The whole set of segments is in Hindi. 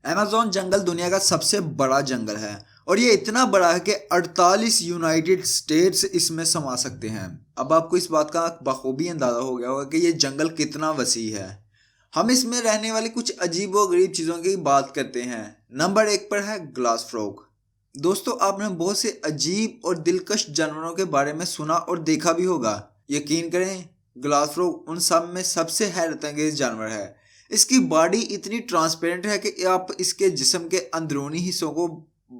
अमेज़न जंगल दुनिया का सबसे बड़ा जंगल है और ये इतना बड़ा है कि 48 यूनाइटेड स्टेट्स इसमें समा सकते हैं। अब आपको इस बात का बखूबी अंदाजा हो गया होगा कि ये जंगल कितना वसी है। हम इसमें रहने वाली कुछ अजीब व गरीब चीज़ों की बात करते हैं। नंबर 1 पर है ग्लास फ्रॉग। दोस्तों, आपने बहुत से अजीब और दिलकश जानवरों के बारे में सुना और देखा भी होगा। यकीन करें, ग्लास फ्रॉग उन सब में सबसे हैरत अंगेज जानवर है। इसकी बॉडी इतनी ट्रांसपेरेंट है कि आप इसके जिस्म के अंदरूनी हिस्सों को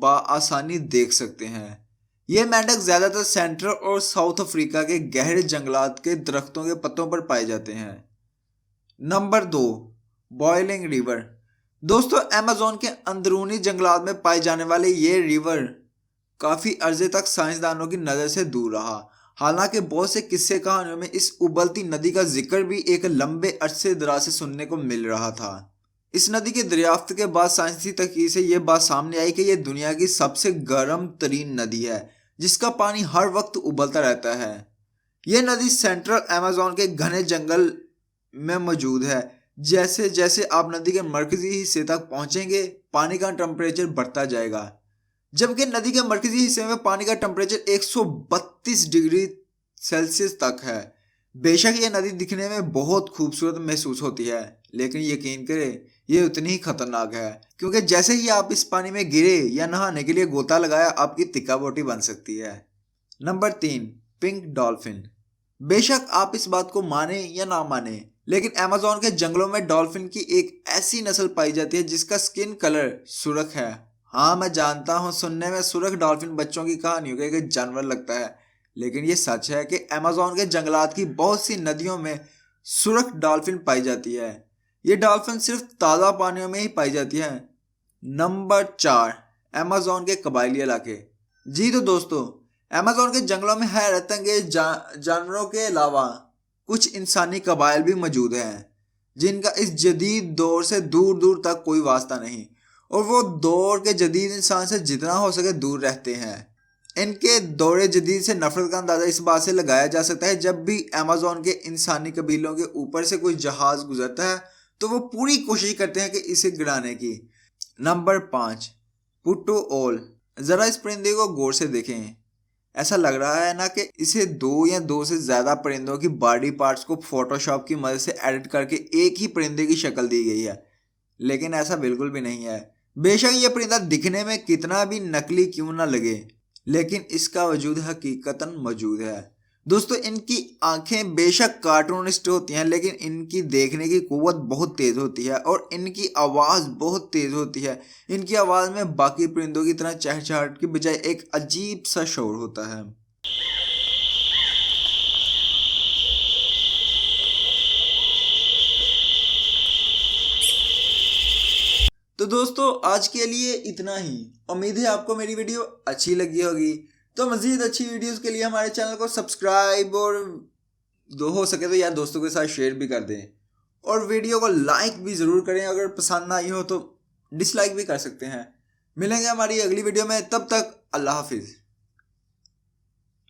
आसानी देख सकते हैं। ये मेंढक ज़्यादातर सेंट्रल और साउथ अफ्रीका के गहरे जंगलात के दरख्तों के पत्तों पर पाए जाते हैं। Number 2, boiling river. दोस्तों, अमेज़न के अंदरूनी जंगलात में पाए जाने वाले ये रिवर काफ़ी अर्जे तक साइंसदानों की नज़र से दूर रहा। हालांकि बहुत से किस्से कहानियों में इस उबलती नदी का जिक्र भी एक लंबे अरसे दराज से सुनने को मिल रहा था। इस नदी के दरियाफ्त के बाद साइंसी तहकीक से यह बात सामने आई कि यह दुनिया की सबसे गर्म तरीन नदी है जिसका पानी हर वक्त उबलता रहता है। यह नदी सेंट्रल अमेज़न के घने जंगल में मौजूद है। जैसे जैसे आप नदी के मरकजी हिस्से तक पहुंचेंगे, पानी का टेम्परेचर बढ़ता जाएगा, जबकि नदी के मरकजी हिस्से में पानी का टेम्परेचर 132 डिग्री सेल्सियस तक है। बेशक ये नदी दिखने में बहुत खूबसूरत महसूस होती है, लेकिन यकीन करें ये उतनी ही खतरनाक है, क्योंकि जैसे ही आप इस पानी में गिरे या नहाने के लिए गोता लगाया, आपकी तिक्का बोटी बन सकती है। Number 3, pink dolphin. बेशक आप इस बात को माने या ना माने, लेकिन अमेज़न के जंगलों में डॉल्फिन की एक ऐसी नस्ल पाई जाती है जिसका स्किन कलर सुर्ख है। हाँ, मैं जानता हूँ, सुनने में सुर्ख डॉल्फिन बच्चों की कहानियों का एक जानवर लगता है, लेकिन ये सच है कि अमेज़न के जंगलात की बहुत सी नदियों में सुर्ख डॉल्फिन पाई जाती है। ये डॉल्फिन सिर्फ ताज़ा पानियों में ही पाई जाती है। नंबर 4, अमेज़न के कबायली इलाके। जी तो दोस्तों, अमेज़न के जंगलों में हैरत अंगेज जानवरों के अलावा कुछ इंसानी कबाइल भी मौजूद हैं जिनका इस जदीद दौर से दूर दूर तक कोई वास्ता नहीं, और वो दौर के जदीद इंसान से जितना हो सके दूर रहते हैं। इनके दौरे जदीद से नफरत का अंदाज़ा इस बात से लगाया जा सकता है, जब भी अमेज़न के इंसानी कबीलों के ऊपर से कोई जहाज़ गुजरता है तो वो पूरी कोशिश करते हैं कि इसे गिराने की। नंबर 5, पुट्टू ओल। ज़रा इस परिंदे को गौर से देखें। ऐसा लग रहा है ना कि इसे 2 या 2 से ज़्यादा परिंदों की बॉडी पार्ट्स को फोटोशॉप की मदद से एडिट करके एक ही परिंदे की शक्ल दी गई है, लेकिन ऐसा बिल्कुल भी नहीं है। बेशक ये परिंदा दिखने में कितना भी नकली क्यों ना लगे, लेकिन इसका वजूद हकीकतन मौजूद है। दोस्तों, इनकी आंखें बेशक कार्टूनिस्ट होती हैं, लेकिन इनकी देखने की कुव्वत बहुत तेज़ होती है और इनकी आवाज़ बहुत तेज़ होती है। इनकी आवाज़ में बाकी परिंदों की तरह चहचहाहट की बजाय एक अजीब सा शोर होता है। तो दोस्तों, आज के लिए इतना ही। उम्मीद है आपको मेरी वीडियो अच्छी लगी होगी। तो मज़ीद अच्छी वीडियोस के लिए हमारे चैनल को सब्सक्राइब और हो सके तो यार दोस्तों के साथ शेयर भी कर दें, और वीडियो को लाइक भी ज़रूर करें। अगर पसंद ना आई हो तो डिसलाइक भी कर सकते हैं। मिलेंगे हमारी अगली वीडियो में, तब तक अल्लाह हाफिज़।